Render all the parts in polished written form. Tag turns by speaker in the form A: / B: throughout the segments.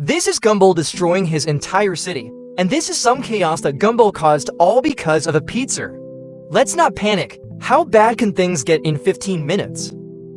A: This is Gumball destroying his entire city, and this is some chaos that Gumball caused all because of a pizza. Let's not panic. How bad can things get in 15 minutes?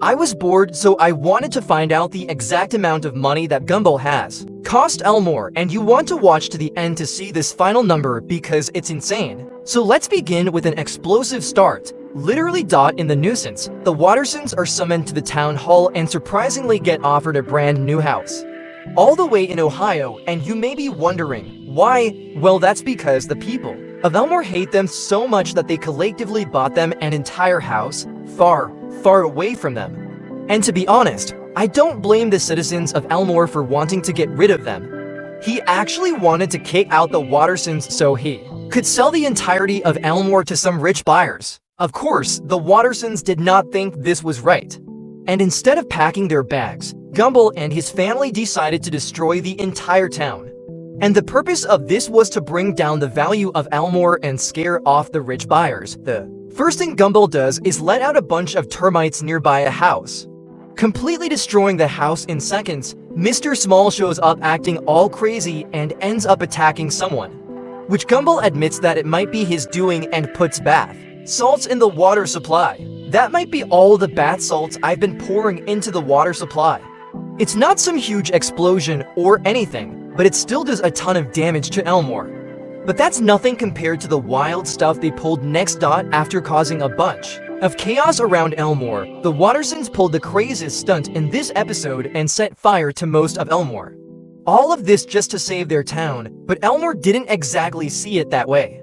A: I was bored, so I wanted to find out the exact amount of money that Gumball has. Cost Elmore, and you want to watch to the end to see this final number because it's insane. So let's begin with an explosive start. Literally in the nuisance, the Wattersons are summoned to the town hall and surprisingly get offered a brand new house. All the way in Ohio, and you may be wondering, why? Well, that's because the people of Elmore hate them so much that they collectively bought them an entire house, far away from them. And to be honest, I don't blame the citizens of Elmore for wanting to get rid of them. He actually wanted to kick out the Wattersons so he could sell the entirety of Elmore to some rich buyers. Of course, the Wattersons did not think this was right. And instead of packing their bags, Gumball and his family decided to destroy the entire town. And the purpose of this was to bring down the value of Elmore and scare off the rich buyers. The first thing Gumball does is let out a bunch of termites nearby a house. Completely destroying the house in seconds, Mr. Small shows up acting all crazy and ends up attacking someone, which Gumball admits that it might be his doing and puts bath salts in the water supply. That might be all the bath salts I've been pouring into the water supply. It's not some huge explosion or anything, but it still does a ton of damage to Elmore. But that's nothing compared to the wild stuff they pulled next. After causing a bunch of chaos around Elmore, the Wattersons pulled the craziest stunt in this episode and set fire to most of Elmore. All of this just to save their town, but Elmore didn't exactly see it that way,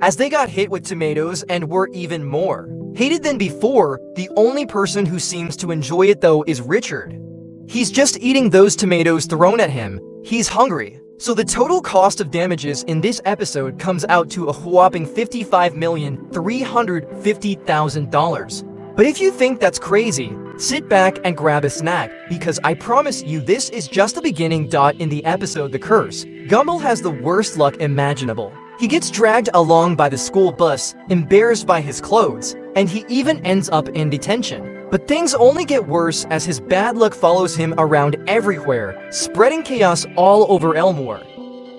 A: as they got hit with tomatoes and were even more hated than before. The only person who seems to enjoy it though is Richard. He's just eating those tomatoes thrown at him. He's hungry. So the total cost of damages in this episode comes out to a whopping $55,350,000. But if you think that's crazy, sit back and grab a snack, because I promise you this is just the beginning. In the episode The Curse, Gumball has the worst luck imaginable. He gets dragged along by the school bus, embarrassed by his clothes, and he even ends up in detention. But things only get worse as his bad luck follows him around everywhere, spreading chaos all over Elmore.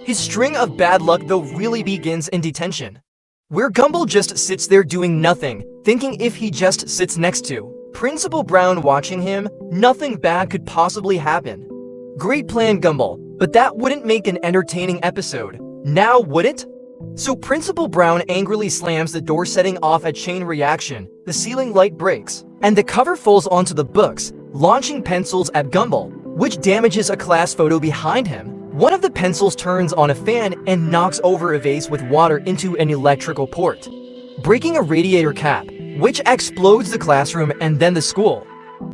A: His string of bad luck though really begins in detention, where Gumball just sits there doing nothing, thinking if he just sits next to Principal Brown watching him, nothing bad could possibly happen. Great plan, Gumball, but that wouldn't make an entertaining episode. Now would it? So Principal Brown angrily slams the door, setting off a chain reaction. The ceiling light breaks, and the cover falls onto the books, launching pencils at Gumball, which damages a class photo behind him. One of the pencils turns on a fan and knocks over a vase with water into an electrical port, breaking a radiator cap, which explodes the classroom and then the school.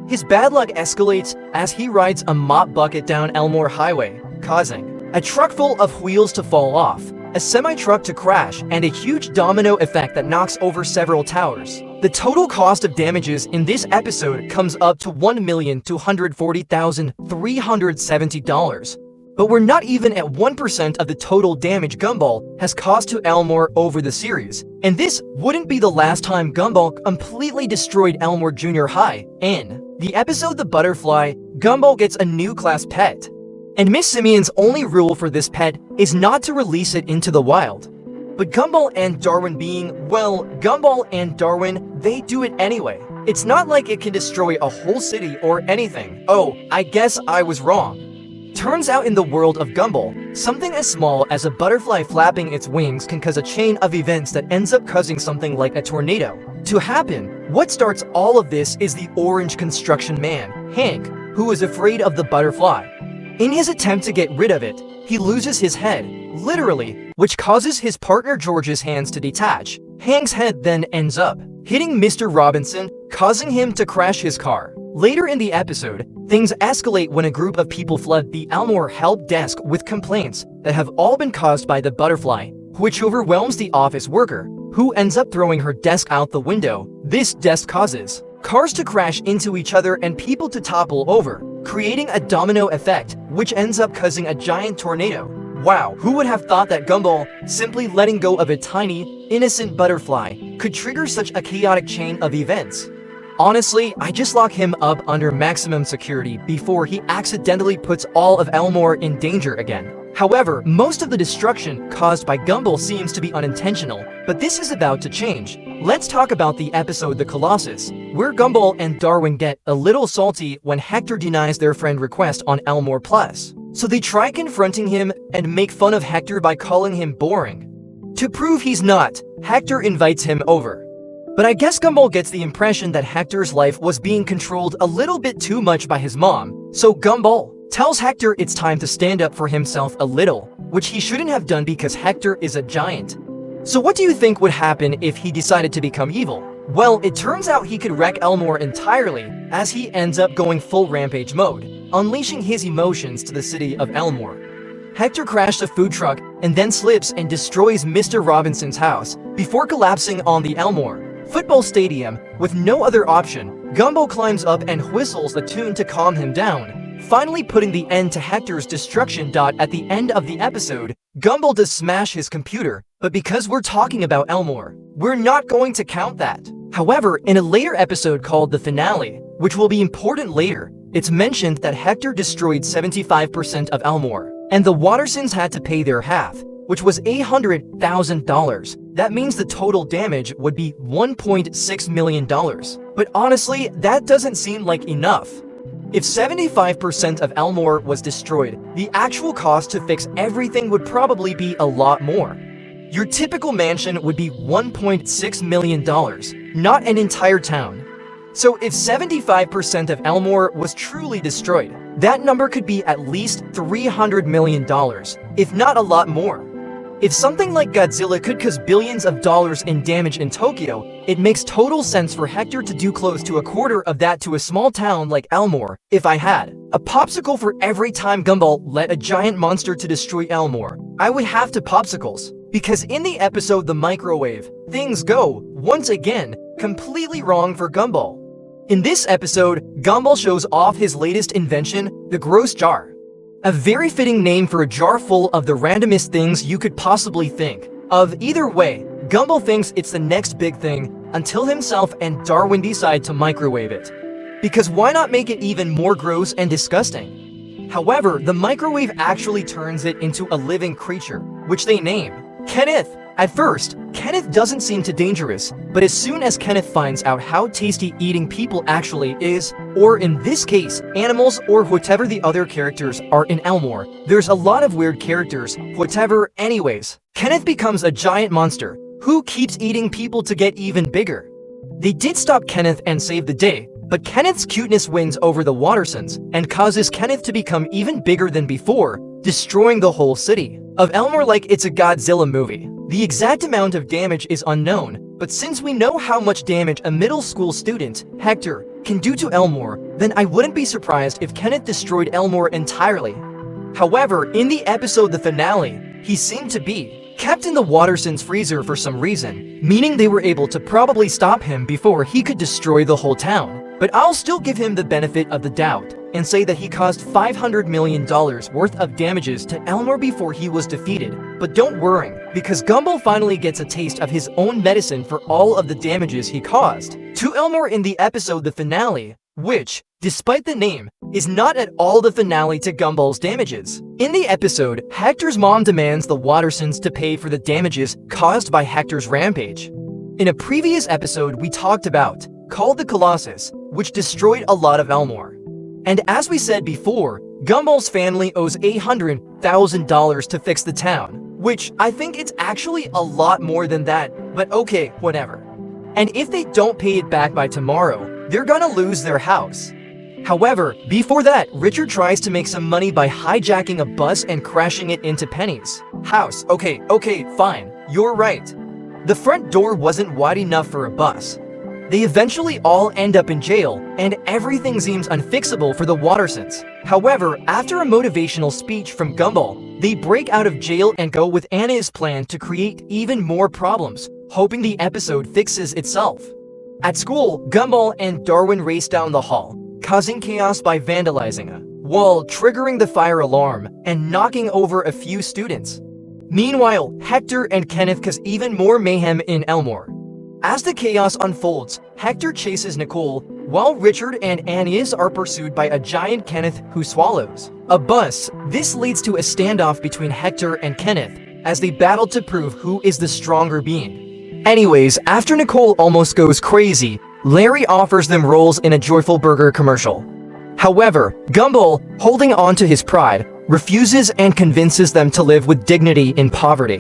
A: His bad luck escalates as he rides a mop bucket down Elmore Highway, causing a truck full of wheels to fall off, a semi-truck to crash, and a huge domino effect that knocks over several towers. The total cost of damages in this episode comes up to $1,240,370. But we're not even at 1% of the total damage Gumball has caused to Elmore over the series. And this wouldn't be the last time Gumball completely destroyed Elmore Junior High. In the episode The Butterfly, Gumball gets a new class pet, and Miss Simeon's only rule for this pet is not to release it into the wild. But Gumball and Darwin Gumball and Darwin, they do it anyway. It's not like it can destroy a whole city or anything. Oh, I guess I was wrong. Turns out in the world of Gumball, something as small as a butterfly flapping its wings can cause a chain of events that ends up causing something like a tornado to happen. What starts all of this is the orange construction man, Hank, who is afraid of the butterfly. In his attempt to get rid of it, he loses his head, literally, which causes his partner George's hands to detach. Hank's head then ends up hitting Mr. Robinson, causing him to crash his car. Later in the episode, things escalate when a group of people flood the Elmore help desk with complaints that have all been caused by the butterfly, which overwhelms the office worker, who ends up throwing her desk out the window. This desk causes cars to crash into each other and people to topple over, creating a domino effect, which ends up causing a giant tornado. Wow, who would have thought that Gumball, simply letting go of a tiny, innocent butterfly, could trigger such a chaotic chain of events? Honestly, I just lock him up under maximum security before he accidentally puts all of Elmore in danger again. However, most of the destruction caused by Gumball seems to be unintentional, but this is about to change. Let's talk about the episode The Colossus, where Gumball and Darwin get a little salty when Hector denies their friend request on Elmore Plus. So they try confronting him and make fun of Hector by calling him boring. To prove he's not, Hector invites him over. But I guess Gumball gets the impression that Hector's life was being controlled a little bit too much by his mom, so Gumball tells Hector it's time to stand up for himself a little, which he shouldn't have done because Hector is a giant. So what do you think would happen if he decided to become evil? Well, it turns out he could wreck Elmore entirely, as he ends up going full rampage mode, unleashing his emotions to the city of Elmore. Hector crashed a food truck and then slips and destroys Mr. Robinson's house before collapsing on the Elmore football stadium. With no other option, Gumball climbs up and whistles the tune to calm him down, finally putting the end to Hector's destruction. At the end of the episode, Gumball does smash his computer, but because we're talking about Elmore, we're not going to count that. However, in a later episode called The Finale, which will be important later, it's mentioned that Hector destroyed 75% of Elmore, and the Wattersons had to pay their half, which was $800,000. That means the total damage would be $1.6 million. But honestly, that doesn't seem like enough. If 75% of Elmore was destroyed, the actual cost to fix everything would probably be a lot more. Your typical mansion would be $1.6 million, not an entire town. So if 75% of Elmore was truly destroyed, that number could be at least $300 million, if not a lot more. If something like Godzilla could cause billions of dollars in damage in Tokyo, it makes total sense for Hector to do close to a quarter of that to a small town like Elmore. If I had a popsicle for every time Gumball led a giant monster to destroy Elmore, I would have to popsicles. Because in the episode The Microwave, things go, once again, completely wrong for Gumball. In this episode, Gumball shows off his latest invention, the gross jar. A very fitting name for a jar full of the randomest things you could possibly think of. Either way, Gumball thinks it's the next big thing until himself and Darwin decide to microwave it. Because why not make it even more gross and disgusting? However, the microwave actually turns it into a living creature, which they name Kenneth. At first, Kenneth doesn't seem too dangerous, but as soon as Kenneth finds out how tasty eating people actually is, or in this case, animals or whatever the other characters are in Elmore, there's a lot of weird characters, whatever. Anyways, Kenneth becomes a giant monster who keeps eating people to get even bigger. They did stop Kenneth and save the day, but Kenneth's cuteness wins over the Wattersons and causes Kenneth to become even bigger than before, destroying the whole city of Elmore like it's a Godzilla movie. The exact amount of damage is unknown, but since we know how much damage a middle school student, Hector, can do to Elmore, then I wouldn't be surprised if Kenneth destroyed Elmore entirely. However, in the episode The Finale, he seemed to be kept in the Wattersons' freezer for some reason, meaning they were able to probably stop him before he could destroy the whole town. But I'll still give him the benefit of the doubt and say that he caused $500 million worth of damages to Elmore before he was defeated. But don't worry, because Gumball finally gets a taste of his own medicine for all of the damages he caused to Elmore in the episode The Finale, which, despite the name, is not at all the finale to Gumball's damages. In the episode, Hector's mom demands the Wattersons to pay for the damages caused by Hector's rampage. In a previous episode we talked about, called The Colossus, which destroyed a lot of Elmore. And as we said before, Gumball's family owes $800,000 to fix the town, which I think it's actually a lot more than that, but okay, whatever. And if they don't pay it back by tomorrow, they're gonna lose their house. However, before that, Richard tries to make some money by hijacking a bus and crashing it into Penny's house. Okay, fine, you're right. The front door wasn't wide enough for a bus. They eventually all end up in jail, and everything seems unfixable for the Wattersons. However, after a motivational speech from Gumball, they break out of jail and go with Anna's plan to create even more problems, hoping the episode fixes itself. At school, Gumball and Darwin race down the hall, causing chaos by vandalizing a wall, triggering the fire alarm, and knocking over a few students. Meanwhile, Hector and Kenneth cause even more mayhem in Elmore. As the chaos unfolds, Hector chases Nicole, while Richard and Aeneas are pursued by a giant Kenneth who swallows a bus. This leads to a standoff between Hector and Kenneth as they battle to prove who is the stronger being. Anyways, after Nicole almost goes crazy, Larry offers them roles in a Joyful Burger commercial. However, Gumball, holding on to his pride, refuses and convinces them to live with dignity in poverty.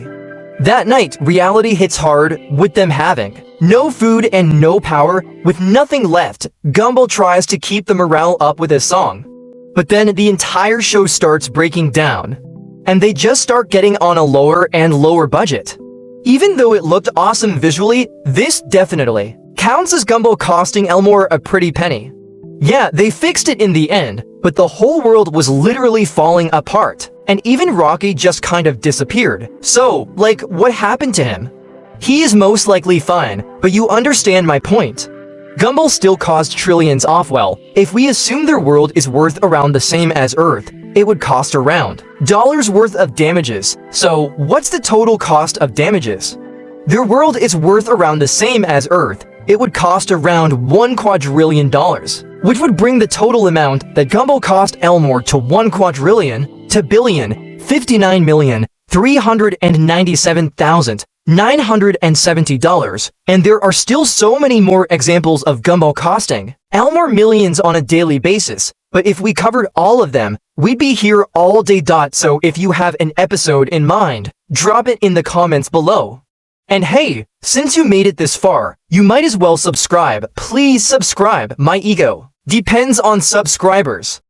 A: That night, reality hits hard, with them having no food and no power. With nothing left, Gumball tries to keep the morale up with his song. But then the entire show starts breaking down, and they just start getting on a lower and lower budget. Even though it looked awesome visually, this definitely counts as Gumball costing Elmore a pretty penny. Yeah, they fixed it in the end, but the whole world was literally falling apart, and even Rocky just kind of disappeared. So, like, what happened to him? He is most likely fine, but you understand my point. Gumball still caused trillions off. Well, if we assume their world is worth around the same as Earth, it would cost around dollars worth of damages. So, what's the total cost of damages? Their world is worth around the same as Earth. It would cost around $1 quadrillion, which would bring the total amount that Gumball cost Elmore to 1 quadrillion to billion, 59,397,970 and there are still so many more examples of Gumball costing Elmore millions on a daily basis. But if we covered all of them, we'd be here all day. So if you have an episode in mind, drop it in the comments below. And hey, since you made it this far, you might as well subscribe. Please subscribe. My ego depends on subscribers.